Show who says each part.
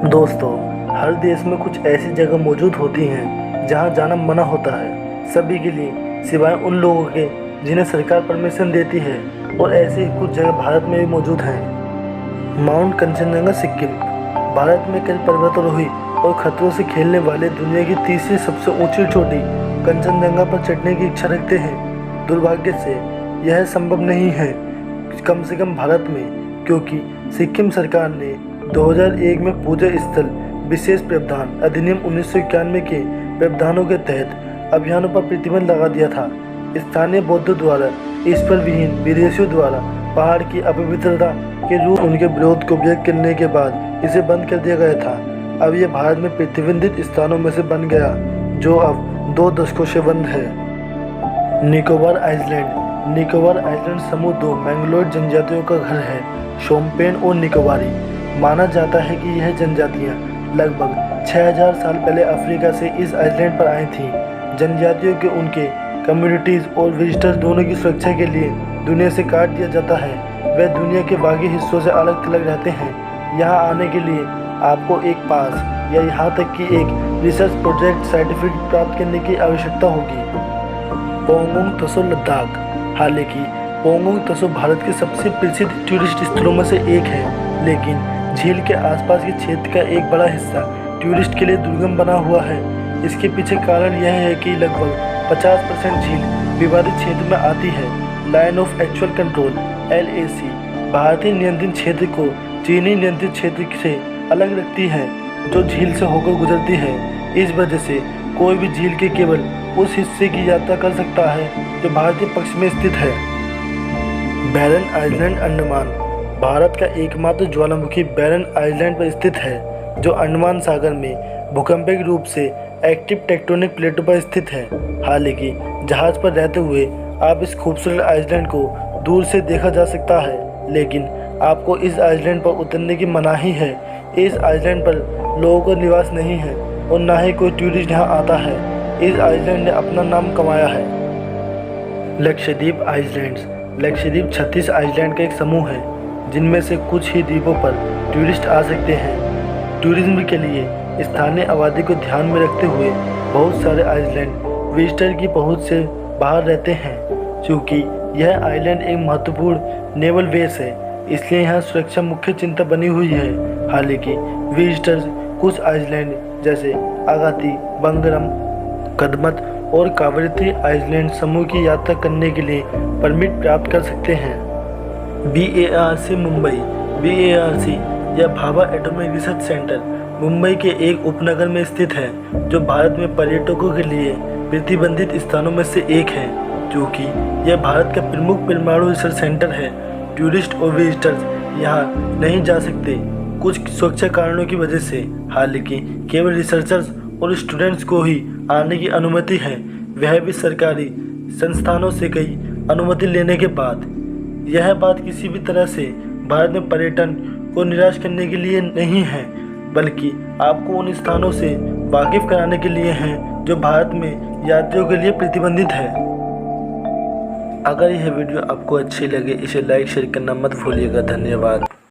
Speaker 1: दोस्तों, हर देश में कुछ ऐसी जगह मौजूद होती हैं जहां जाना मना होता है सभी के लिए, सिवाय उन लोगों के जिन्हें सरकार परमिशन देती है। और ऐसी ही कुछ जगह भारत में भी मौजूद हैं। माउंट कंचनजंगा सिक्किम भारत में कई पर्वतारोही और खतरों से खेलने वाले दुनिया की तीसरी सबसे ऊंची चोटी कंचनजंगा पर चढ़ने की इच्छा रखते हैं। दुर्भाग्य से यह संभव नहीं है, कम से कम भारत में, क्योंकि सिक्किम सरकार ने 2001 में पूजा स्थल विशेष प्रावधान अधिनियम 1991 के प्रावधानों के तहत अभियानों पर प्रतिबंध लगा दिया था। स्थानीय बौद्धों द्वारा इस पर विहीन विदेशियों द्वारा पहाड़ की अपवित्रता के रूप उनके विरोध को व्यक्त करने के बाद इसे बंद कर दिया गया था। अब यह भारत में प्रतिबंधित स्थानों में से बन गया, जो अब 2 दशकों से बंद है। निकोबार आइलैंड। निकोबार आइलैंड समूह 2 मैंगलोर जनजातियों का घर है। शोम्पेन और निकोबारी माना जाता है कि यह जनजातियां लगभग 6000 साल पहले अफ्रीका से इस आइलैंड पर आई थीं। जनजातियों के उनके कम्युनिटीज़ और विजिटर्स दोनों की सुरक्षा के लिए दुनिया से काट दिया जाता है। वे दुनिया के बाकी हिस्सों से अलग थलग रहते हैं। यहाँ आने के लिए आपको एक पास या यहाँ तक कि एक रिसर्च प्रोजेक्ट सर्टिफिकेट प्राप्त करने की आवश्यकता होगी। पोंगोंग तसो लद्दाख। हालांकि पोंगोंग तसो भारत के सबसे प्रसिद्ध टूरिस्ट स्थलों में से एक है, लेकिन झील के आसपास के क्षेत्र का एक बड़ा हिस्सा टूरिस्ट के लिए दुर्गम बना हुआ है। इसके पीछे कारण यह है कि लगभग 50% झील विवादित क्षेत्र में आती है। Line of actual control (LAC) भारतीय नियंत्रण क्षेत्र को चीनी नियंत्रित क्षेत्र से अलग रखती है, जो झील से होकर गुजरती है। इस वजह से कोई भी झील के केवल उस हिस्से की यात्रा कर सकता है जो भारतीय पक्ष में स्थित है। बैरन आइलैंड, अंडमान। भारत का एकमात्र ज्वालामुखी बैरन आइलैंड पर स्थित है, जो अंडमान सागर में भूकंपीय रूप से एक्टिव टेक्टोनिक प्लेटों पर स्थित है। हालांकि जहाज पर रहते हुए आप इस खूबसूरत आइलैंड को दूर से देखा जा सकता है, लेकिन आपको इस आइलैंड पर उतरने की मनाही है। इस आइलैंड पर लोगों का निवास नहीं है और न ही कोई टूरिस्ट यहाँ आता है। इस आइलैंड ने अपना नाम कमाया है। लक्षद्वीप आइलैंड्स। लक्षद्वीप 36 आइलैंड का एक समूह है, जिनमें से कुछ ही द्वीपों पर टूरिस्ट आ सकते हैं। टूरिज्म के लिए स्थानीय आबादी को ध्यान में रखते हुए बहुत सारे आइलैंड विजिटर की पहुंच से बाहर रहते हैं। चूँकि यह आइलैंड एक महत्वपूर्ण नेवल बेस है, इसलिए यहाँ सुरक्षा मुख्य चिंता बनी हुई है। हालांकि विजिटर्स कुछ आइलैंड जैसे आगाती, बंगरम, कदमत और कावरती आइलैंड समूह की यात्रा करने के लिए परमिट प्राप्त कर सकते हैं। BARC मुंबई। BARC या Bhabha atomic research centre Mumbai के एक उपनगर में स्थित है, जो भारत में पर्यटकों के लिए प्रतिबंधित स्थानों में से एक है। क्योंकि यह भारत का प्रमुख परमाणु रिसर्च सेंटर है, टूरिस्ट और विजिटर्स यहाँ नहीं जा सकते कुछ सुरक्षा कारणों की वजह से। हालांकि केवल रिसर्चर्स और स्टूडेंट्स को ही आने की अनुमति है, वह भी सरकारी संस्थानों से कई अनुमति लेने के बाद। यह बात किसी भी तरह से भारत में पर्यटन को निराश करने के लिए नहीं है, बल्कि आपको उन स्थानों से वाकिफ कराने के लिए हैं जो भारत में यात्रियों के लिए प्रतिबंधित है। अगर यह वीडियो आपको अच्छी लगे, इसे लाइक शेयर करना मत भूलिएगा। धन्यवाद।